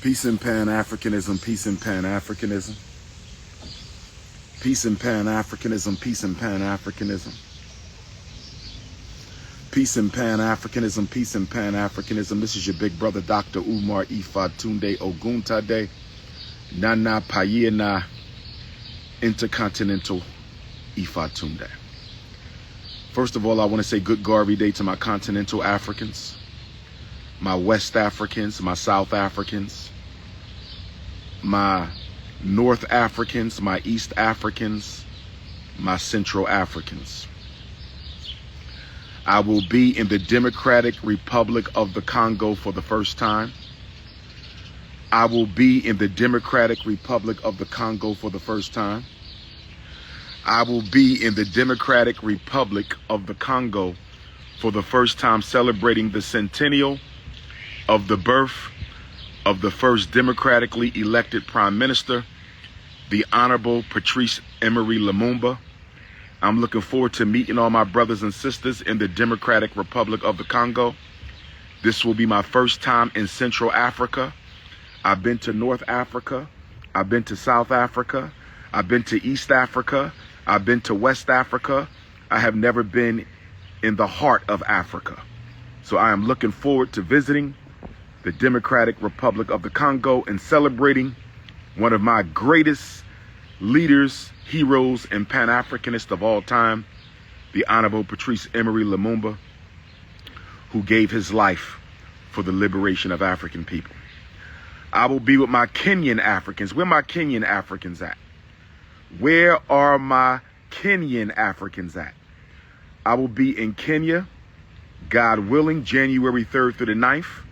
Peace and Pan-Africanism, peace and Pan-Africanism. Peace and Pan-Africanism, peace and Pan-Africanism. Peace and Pan-Africanism, peace and Pan-Africanism. This is your big brother, Dr. Umar Ifatunde Oguntade, Nana Payena Intercontinental Ifatunde. First of all, I want to say good Garvey Day to my continental Africans, my West Africans, my South Africans, my North Africans, my East Africans, my Central Africans. I will be in the Democratic Republic of the Congo for the first time. I will be in the Democratic Republic of the Congo for the first time. I will be in the Democratic Republic of the Congo for the first time, celebrating the centennial of the birth of the first democratically elected Prime Minister, the Honorable Patrice Emery Lumumba. I'm looking forward to meeting all my brothers and sisters in the Democratic Republic of the Congo. This will be my first time in Central Africa. I've been to North Africa. I've been to South Africa. I've been to East Africa. I've been to West Africa. I have never been in the heart of Africa. So I am looking forward to visiting the Democratic Republic of the Congo and celebrating one of my greatest leaders, heroes, and Pan-Africanists of all time, the Honorable Patrice Emery Lumumba, who gave his life for the liberation of African people. I will be with my Kenyan Africans. Where are my Kenyan Africans at? Where are my Kenyan Africans at? I will be in Kenya, God willing, January 3rd through the 9th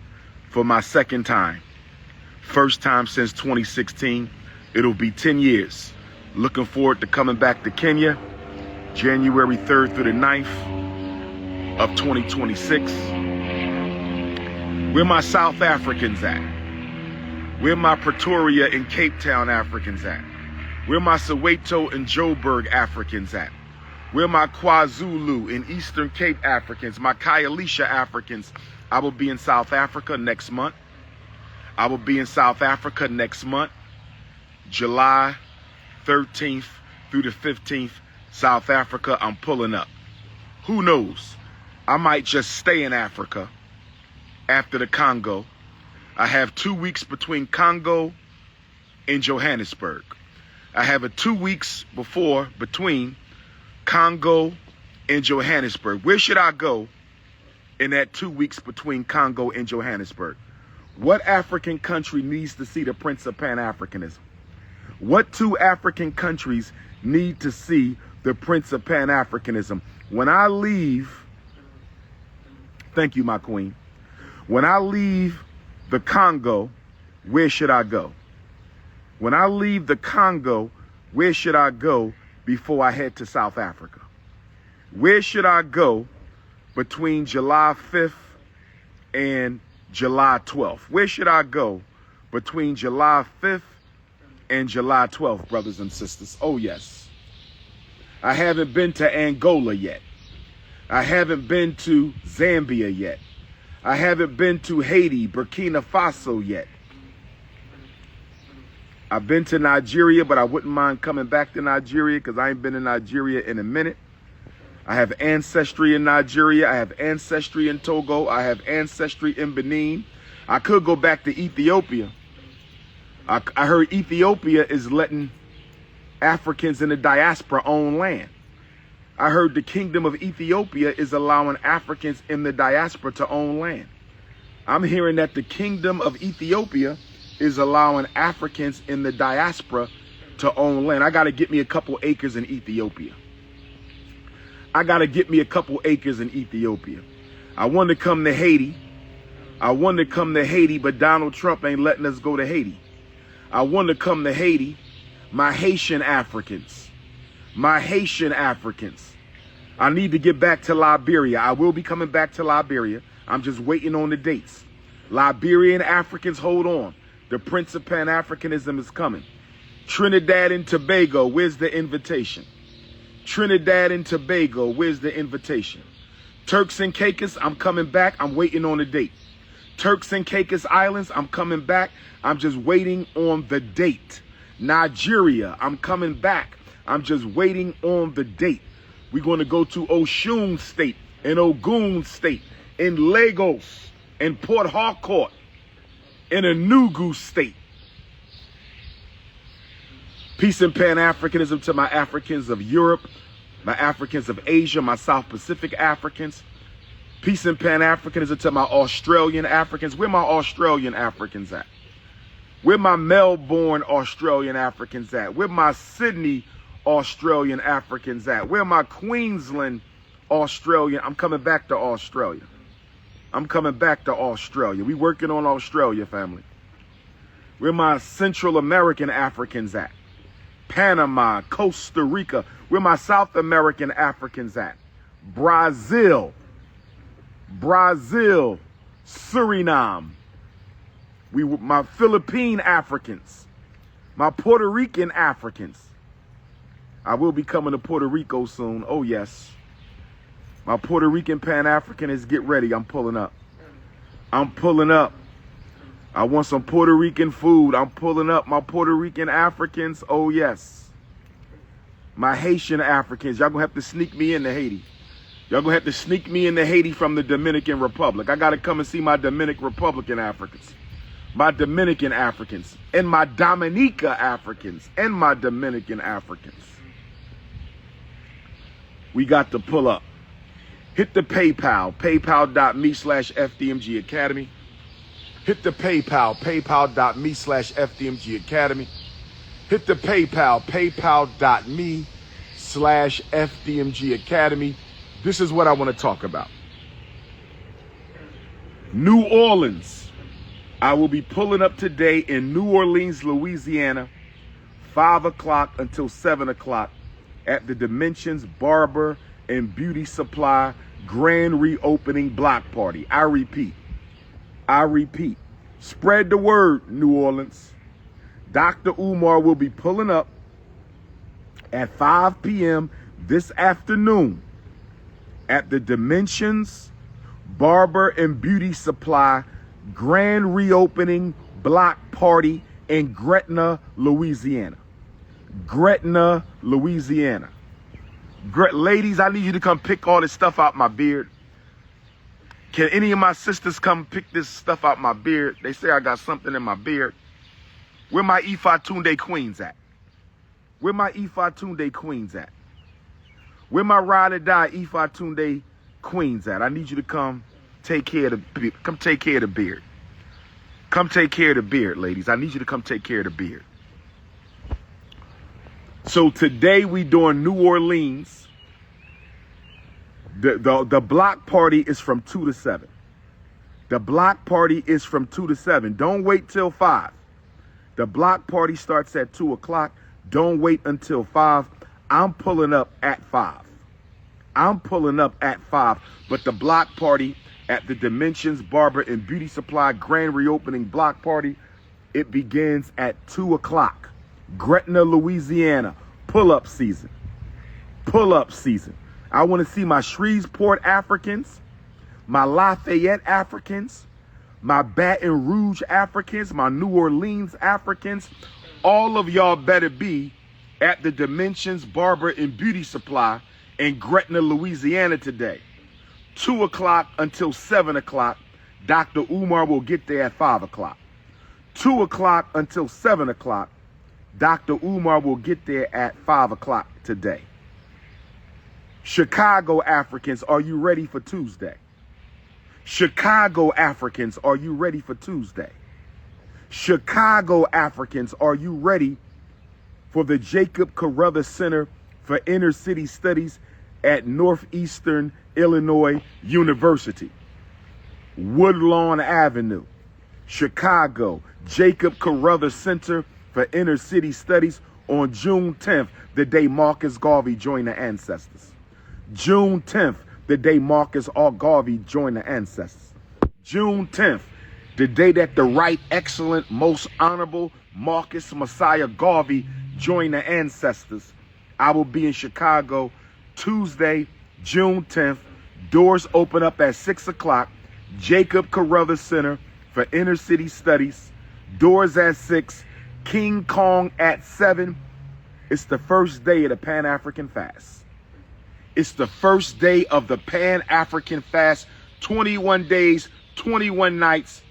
for my second time. First time since 2016. It'll be 10 years. Looking forward to coming back to Kenya, January 3rd through the 9th of 2026. Where my South Africans at? Where my Pretoria and Cape Town Africans at? Where my Soweto and Joburg Africans at? Where my KwaZulu and Eastern Cape Africans, my Khayelitsha Africans? I will be in South Africa next month. I will be in South Africa next month, July 13th through the 15th, South Africa. I'm pulling up. Who knows? I might just stay in Africa after the Congo. I have 2 weeks between Congo and Johannesburg. I have a 2 weeks between Congo and Johannesburg. Where should I go in that 2 weeks between Congo and Johannesburg? What African country needs to see the Prince of Pan-Africanism? What two African countries need to see the Prince of Pan-Africanism? When I leave, thank you, my queen. When I leave the Congo, where should I go? When I leave the Congo, where should I go before I head to South Africa? Where should I go between July 5th and July 12th? Where should I go between July 5th and July 12th, brothers and sisters? Oh, yes. I haven't been to Angola yet. I haven't been to Zambia yet. I haven't been to Haiti, Burkina Faso yet. I've been to Nigeria, but I wouldn't mind coming back to Nigeria because I ain't been in Nigeria in a minute. I have ancestry in Nigeria. I have ancestry in Togo. I have ancestry in Benin. I could go back to Ethiopia. I heard Ethiopia is letting Africans in the diaspora own land. I heard the Kingdom of Ethiopia is allowing Africans in the diaspora to own land. I'm hearing that the Kingdom of Ethiopia is allowing Africans in the diaspora to own land. I got to get me a couple acres in Ethiopia. I got to get me a couple acres in Ethiopia. I want to come to Haiti. I want to come to Haiti, but Donald Trump ain't letting us go to Haiti. I want to come to Haiti. My Haitian Africans. My Haitian Africans. I need to get back to Liberia. I will be coming back to Liberia. I'm just waiting on the dates. Liberian Africans, hold on. The Prince of Pan-Africanism is coming. Trinidad and Tobago, where's the invitation? Trinidad and Tobago, where's the invitation? Turks and Caicos, I'm coming back. I'm waiting on a date. Turks and Caicos Islands, I'm coming back. I'm just waiting on the date. Nigeria, I'm coming back. I'm just waiting on the date. We're going to go to Osun State, in Ogun State, in Lagos, in Port Harcourt, in Enugu State. Peace and Pan-Africanism to my Africans of Europe, my Africans of Asia, my South Pacific Africans. Peace and Pan-Africanism to my Australian Africans. Where my Australian Africans at? Where my Melbourne Australian Africans at? Where my Sydney Australian Africans at? Where my Queensland Australian? I'm coming back to Australia. I'm coming back to Australia. We working on Australia, family. Where my Central American Africans at? Panama, Costa Rica. Where my South American Africans at? Brazil, Suriname. My Philippine Africans, my Puerto Rican Africans. I will be coming to Puerto Rico soon. Oh, yes. My Puerto Rican Pan-Africanists, get ready. I'm pulling up. I'm pulling up. I want some Puerto Rican food. I'm pulling up. My Puerto Rican Africans. Oh, yes. My Haitian Africans. Y'all gonna have to sneak me into Haiti. Y'all gonna have to sneak me into Haiti from the Dominican Republic. I gotta come and see my Dominican Republican Africans. My Dominican Africans. And my Dominica Africans. And my Dominican Africans. We got to pull up. Hit the PayPal. PayPal.me/FDMG Academy. Hit the PayPal. PayPal.me/FDMG Academy. Hit the PayPal. PayPal.me/FDMG Academy. This is what I want to talk about. New Orleans. I will be pulling up today in New Orleans, Louisiana, 5 o'clock until 7 o'clock at the Dimensions Barber and Beauty Supply grand reopening block party. I repeat. Spread the word, New Orleans. Dr. Umar will be pulling up at 5 p.m. this afternoon at the Dimensions Barber and Beauty Supply grand reopening block party in Gretna, Louisiana. Gretna, Louisiana. Ladies, I need you to come pick all this stuff out my beard. Can any of my sisters come pick this stuff out my beard? They say I got something in my beard. Where my Ifa Tunde queens at? Where my Ifa Tunde queens at? Where my ride or die Ifa Tunde queens at? I need you to come take care of the beard. Come take care of the beard. Come take care of the beard, ladies. I need you to come take care of the beard. So today we doing New Orleans. The block party is from 2 to 7. The block party is from 2 to 7. Don't wait till 5. The block party starts at 2 o'clock. Don't wait until 5. I'm pulling up at 5. I'm pulling up at 5. But the block party at the Dimensions Barber and Beauty Supply grand reopening block party, it begins at 2 o'clock. Gretna, Louisiana. Pull-up season. Pull-up season. I want to see my Shreveport Africans, my Lafayette Africans, my Baton Rouge Africans, my New Orleans Africans. All of y'all better be at the Dimensions Barber and Beauty Supply in Gretna, Louisiana today. 2 o'clock until 7 o'clock. Dr. Umar will get there at 5 o'clock. 2 o'clock until 7 o'clock. Dr. Umar will get there at 5 o'clock today. Chicago Africans, are you ready for Tuesday? Chicago Africans, are you ready for Tuesday? Chicago Africans, are you ready for the Jacob Carruthers Center for Inner City Studies at Northeastern Illinois University? Woodlawn Avenue, Chicago, Jacob Carruthers Center for Inner City Studies on June 10th, the day Marcus Garvey joined the ancestors. June 10th, the day Marcus R. Garvey joined the ancestors. June 10th, the day that the right, excellent, most honorable Marcus Messiah Garvey joined the ancestors. I will be in Chicago Tuesday, June 10th. Doors open up at 6 o'clock. Jacob Carruthers Center for Inner City Studies. Doors at 6, King Kong at 7. It's the first day of the Pan-African Fast. It's the first day of the Pan-African Fast. 21 days, 21 nights.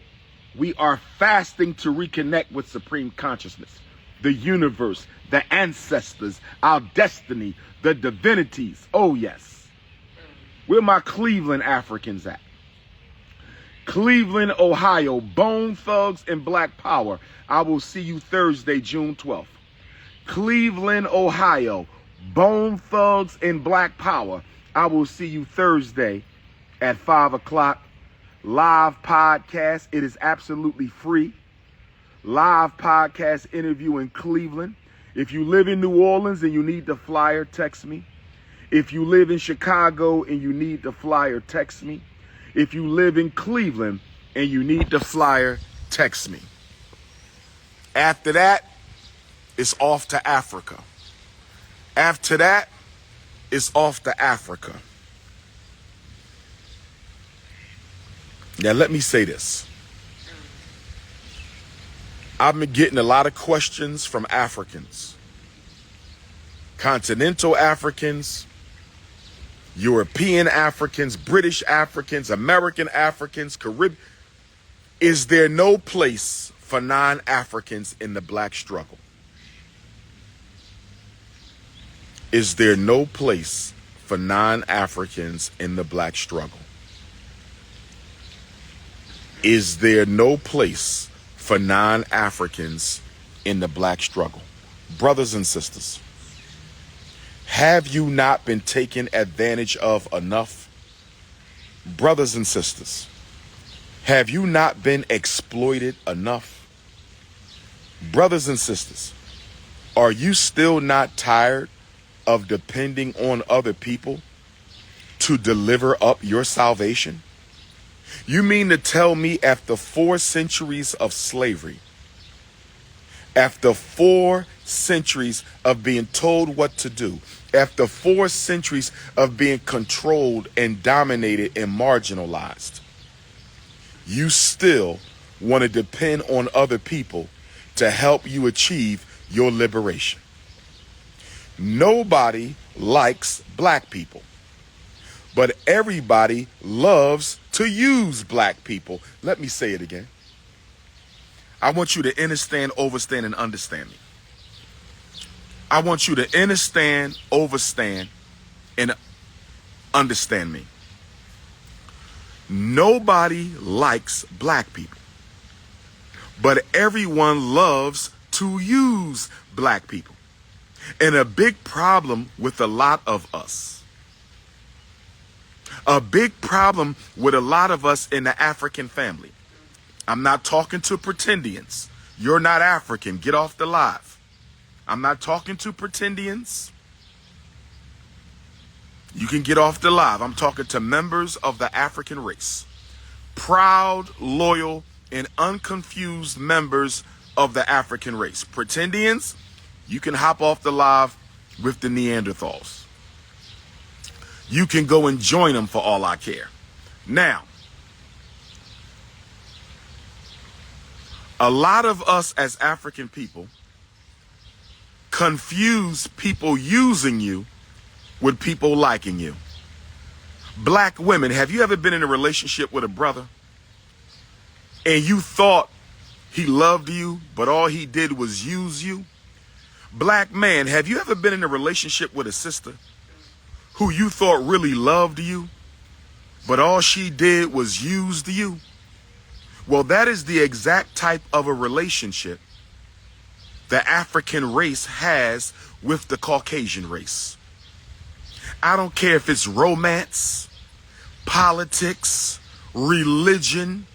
We are fasting to reconnect with supreme consciousness, the universe, the ancestors, our destiny, the divinities. Oh, yes. Where my Cleveland Africans at? Cleveland, Ohio, Bone Thugs and Black Power. I will see you Thursday, June 12th. Cleveland, Ohio, Bone Thugs and Black Power. I will see you Thursday at 5 o'clock. Live podcast. It is absolutely free. Live podcast interview in Cleveland. If you live in New Orleans and you need the flyer, text me. If you live in Chicago and you need the flyer, text me. If you live in Cleveland and you need the flyer, text me. After that, it's off to Africa. After that, it's off to Africa. Now, let me say this. I've been getting a lot of questions from Africans, continental Africans, European Africans, British Africans, American Africans, Caribbean. Is there no place for non-Africans in the black struggle? Is there no place for non-Africans in the black struggle? Is there no place for non-Africans in the black struggle? Brothers and sisters, have you not been taken advantage of enough? Brothers and sisters, have you not been exploited enough? Brothers and sisters, are you still not tired of depending on other people to deliver up your salvation? You mean to tell me after 4 centuries of slavery, after 4 centuries of being told what to do, after 4 centuries of being controlled and dominated and marginalized, you still want to depend on other people to help you achieve your liberation? Nobody likes black people, but everybody loves to use black people. Let me say it again. I want you to understand, overstand, and understand me. I want you to understand, overstand, and understand me. Nobody likes black people, but everyone loves to use black people. And a big problem with a lot of us, a big problem with a lot of us in the African family. I'm not talking to pretendians. You're not African. Get off the live. I'm not talking to pretendians. You can get off the live. I'm talking to members of the African race. Proud, loyal, and unconfused members of the African race. Pretendians, you can hop off the live with the Neanderthals. You can go and join them for all I care. Now, a lot of us as African people confuse people using you with people liking you. Black women, have you ever been in a relationship with a brother and you thought he loved you, but all he did was use you? Black man, have you ever been in a relationship with a sister who you thought really loved you, but all she did was use you? Well, that is the exact type of a relationship the African race has with the Caucasian race. I don't care if it's romance, politics, religion,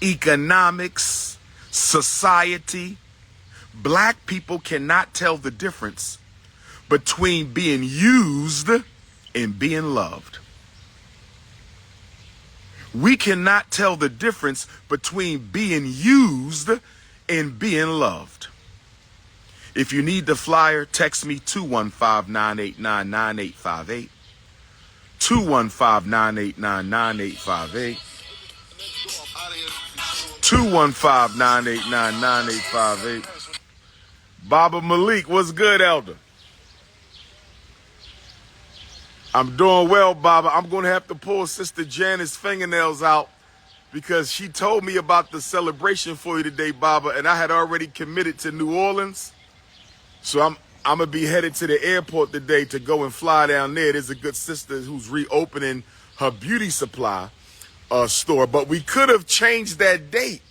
economics, society. Black people cannot tell the difference between being used and being loved. We cannot tell the difference between being used and being loved. If you need the flyer, text me 215-989-9858. 215-989-9858. 215-989-9858. Baba Malik, what's good, Elder? I'm doing well, Baba. I'm going to have to pull Sister Janice's fingernails out because she told me about the celebration for you today, Baba, and I had already committed to New Orleans. So I'm going to be headed to the airport today to go and fly down there. There's a good sister who's reopening her beauty supply store. But we could have changed that date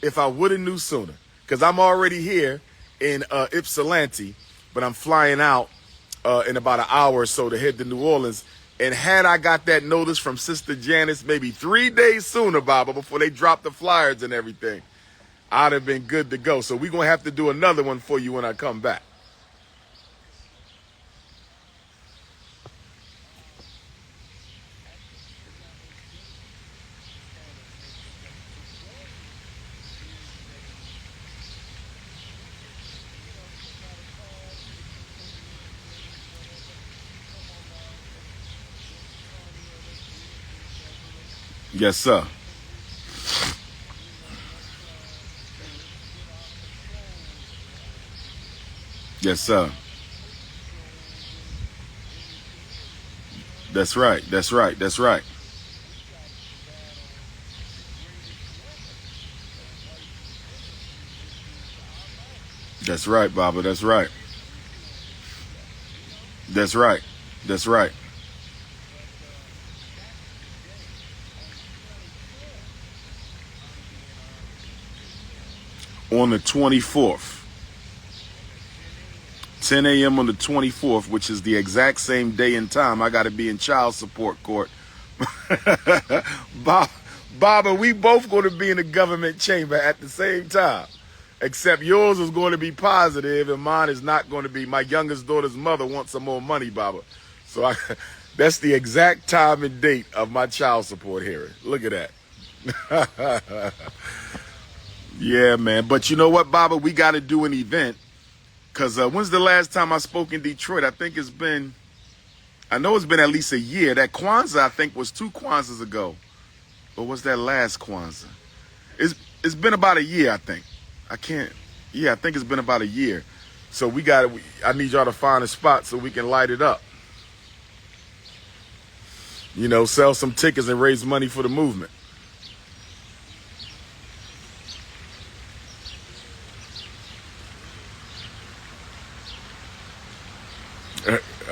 if I would have knew sooner. Because I'm already here in Ypsilanti, but I'm flying out in about an hour or so to head to New Orleans. And had I got that notice from Sister Janice maybe 3 days sooner, Baba, before they dropped the flyers and everything, I'd have been good to go. So we're going to have to do another one for you when I come back. Yes, sir. Yes, sir. That's right. That's right. That's right. That's right, Baba. That's right. That's right. That's right. On the 24th. 10 a.m. on the 24th, which is the exact same day and time I got to be in child support court. Baba, we both going to be in the government chamber at the same time, except yours is going to be positive and mine is not going to be. My youngest daughter's mother wants some more money, Baba. So that's the exact time and date of my child support hearing. Look at that. Yeah, man. But you know what, Baba? We got to do an event. Because when's the last time I spoke in Detroit? I think it's been, I know it's been at least a year. That Kwanzaa, I think, was 2 Kwanzaas ago. Or was that last Kwanzaa? It's been about a year, I think. I think it's been about a year. So I need y'all to find a spot so we can light it up. You know, sell some tickets and raise money for the movement.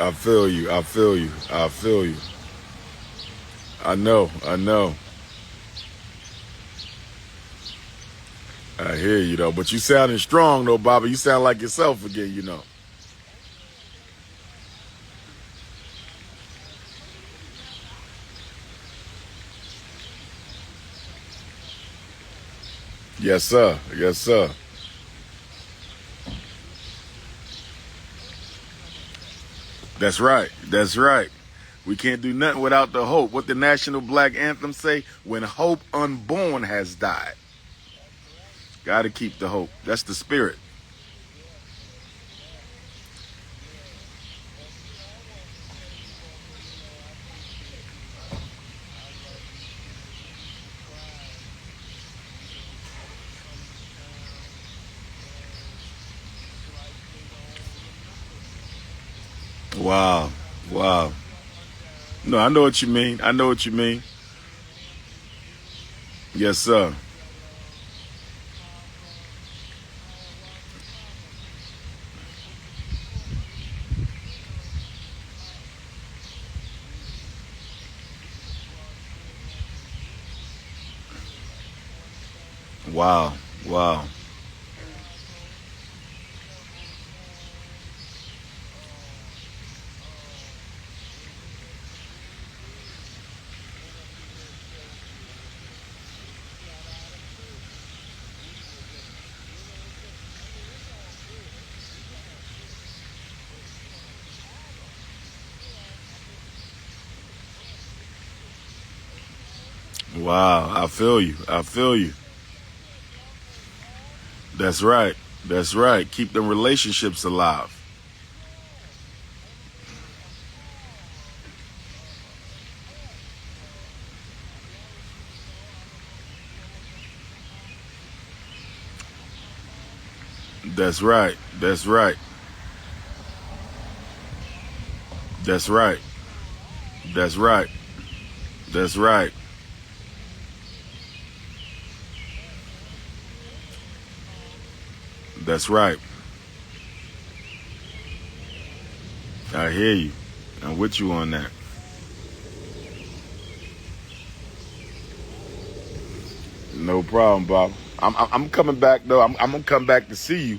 I feel you. I feel you. I feel you. I know. I know. I hear you, though. But you sounding strong, though, Bobby. You sound like yourself again, you know. Yes, sir. Yes, sir. That's right. That's right. We can't do nothing without the hope. What the National Black Anthem say? When hope unborn has died. Got to keep the hope. That's the spirit. Wow. Wow. No, I know what you mean. I know what you mean. Yes, sir. Wow. Wow. Wow. I feel you. I feel you. That's right. That's right. Keep the relationships alive. That's right. That's right. That's right. That's right. That's right. That's right. I hear you. I'm with you on that. No problem, Bob. I'm coming back though. I'm gonna come back to see you,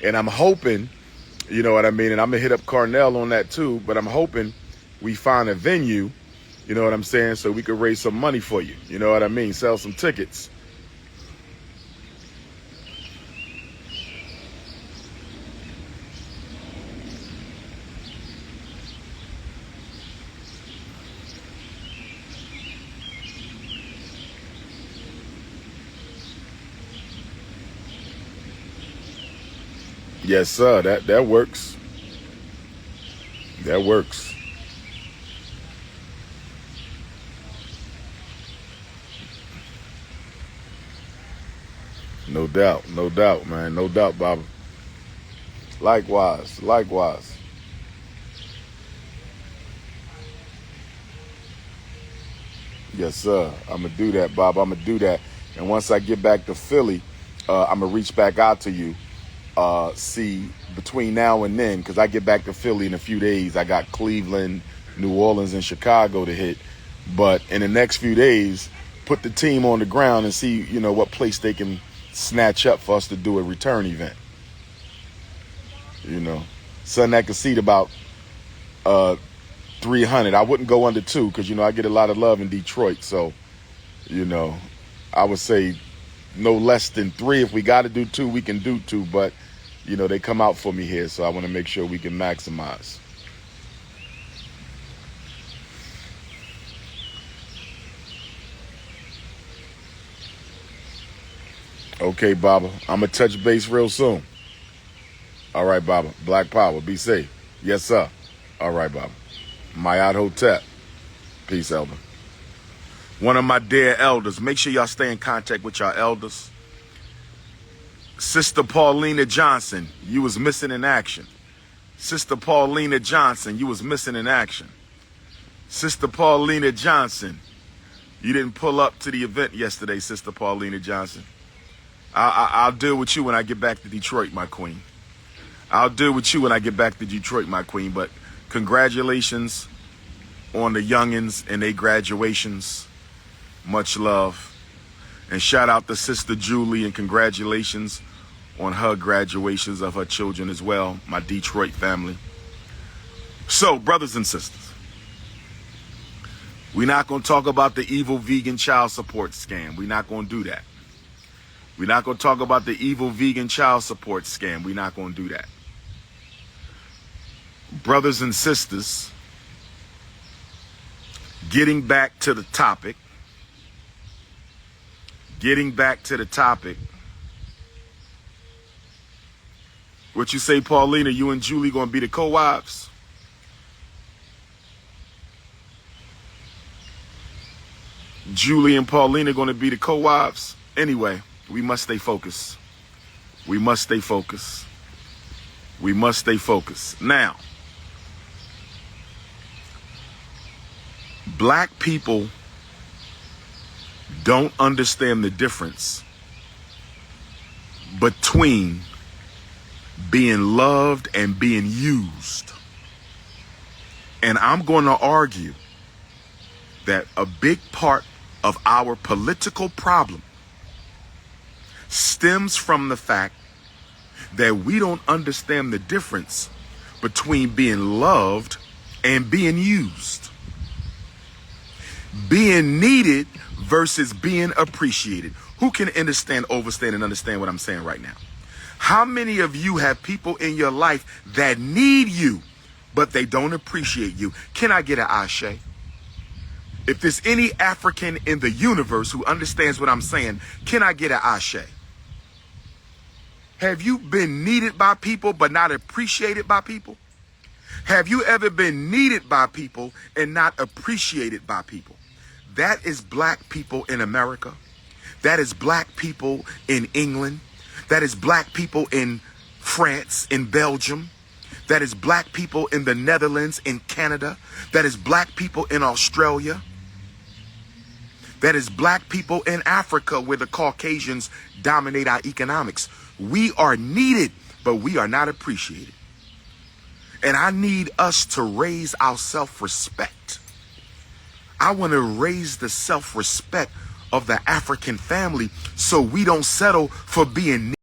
and I'm hoping, you know what I mean. And I'm gonna hit up Carnell on that too. But I'm hoping we find a venue, you know what I'm saying, so we could raise some money for you. You know what I mean? Sell some tickets. Yes, sir. That works. That works. No doubt. No doubt, man. No doubt, Baba. Likewise. Likewise. Yes, sir. I'm gonna do that, Bob. I'm gonna do that. And once I get back to Philly, I'm gonna reach back out to you. See between now and then, because I get back to Philly in a few days. I got Cleveland, New Orleans, and Chicago to hit. But in the next few days, put the team on the ground and see, you know, what place they can snatch up for us to do a return event. You know, something that could seat about 300. I wouldn't go under 2 because, you know, I get a lot of love in Detroit. So, you know, I would say no less than 3. If we got to do 2, we can do 2. But, you know, they come out for me here. So I want to make sure we can maximize. Okay, Baba. I'm going to touch base real soon. All right, Baba. Black Power. Be safe. Yes, sir. All right, Baba. Mayat Hotep. Peace, Elder. One of my dear elders. Make sure y'all stay in contact with y'all elders. Sister Paulina Johnson, you was missing in action. Sister Paulina Johnson, you was missing in action. Sister Paulina Johnson, you didn't pull up to the event yesterday, Sister Paulina Johnson. I'll deal with you when I get back to Detroit, my queen. I'll deal with you when I get back to Detroit, my queen. But congratulations on the youngins and their graduations. Much love. And shout out to Sister Julie and congratulations on her graduations of her children as well, my Detroit family. So, brothers and sisters, we're not going to talk about the evil vegan child support scam. We're not going to do that. We're not going to talk about the evil vegan child support scam. We're not going to do that. Brothers and sisters, getting back to the topic. What you say, Paulina, you and Julie going to be the co-wives? Julie and Paulina going to be the co-wives? Anyway, we must stay focused. We must stay focused. We must stay focused. Now, black people don't understand the difference between being loved and being used. And I'm going to argue that a big part of our political problem stems from the fact that we don't understand the difference between being loved and being used. Being needed versus being appreciated. Who can understand, overstand, and understand what I'm saying right now? How many of you have people in your life that need you, but they don't appreciate you? Can I get an ashe? If there's any African in the universe who understands what I'm saying, can I get an ashe? Have you been needed by people but not appreciated by people? Have you ever been needed by people and not appreciated by people? That is black people in America. That is black people in England. That is black people in France, in Belgium. That is black people in the Netherlands, in Canada. That is black people in Australia. That is black people in Africa, where the Caucasians dominate our economics. We are needed, but we are not appreciated. And I need us to raise our self-respect. I want to raise the self-respect of the African family so we don't settle for being